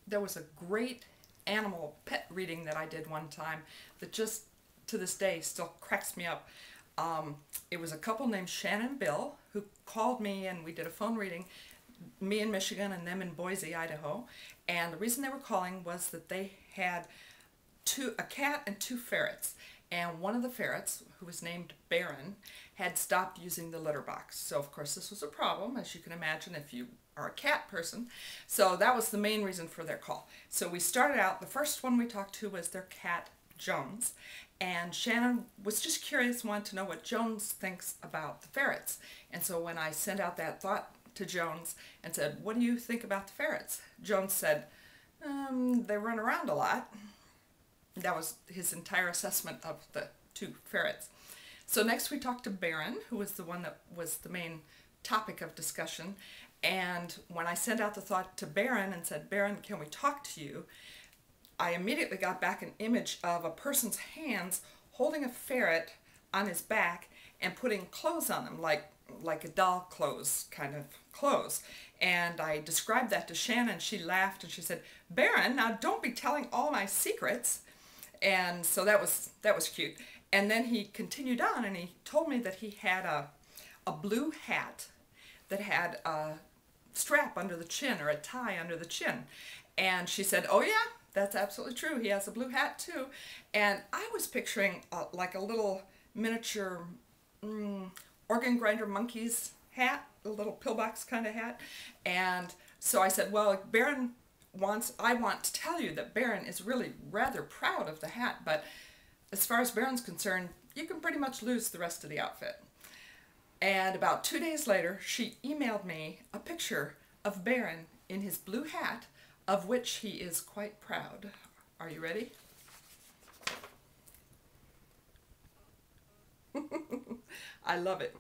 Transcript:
there was a great animal pet reading that I did one time that just to this day still cracks me up. It was a couple named Shannon and Bill who called me and we did a phone reading, me in Michigan and them in Boise, Idaho. And the reason they were calling was that they had a cat and two ferrets. And one of the ferrets, who was named Baron, had stopped using the litter box. So of course this was a problem, as you can imagine if you are a cat person. So that was the main reason for their call. So we started out, the first one we talked to was their cat, Jones. And Shannon was just curious, wanted to know what Jones thinks about the ferrets. And so when I sent out that thought to Jones and said, what do you think about the ferrets? Jones said, they run around a lot. That was his entire assessment of the two ferrets. So next we talked to Baron, who was the one that was the main topic of discussion. And when I sent out the thought to Baron and said, Baron, can we talk to you? I immediately got back an image of a person's hands holding a ferret on his back and putting clothes on them, like a doll clothes kind of clothes. And I described that to Shannon. She laughed and she said, Baron, now don't be telling all my secrets. And so that was cute. And then he continued on and he told me that he had a blue hat that had a strap under the chin or a tie under the chin. And she said, oh yeah, that's absolutely true. He has a blue hat too. And I was picturing like a little miniature organ grinder monkey's hat, a little pillbox kind of hat. And so I said, well, I want to tell you that Baron is really rather proud of the hat, but as far as Baron's concerned, you can pretty much lose the rest of the outfit. And about 2 days later, she emailed me a picture of Baron in his blue hat, of which he is quite proud. Are you ready? I love it.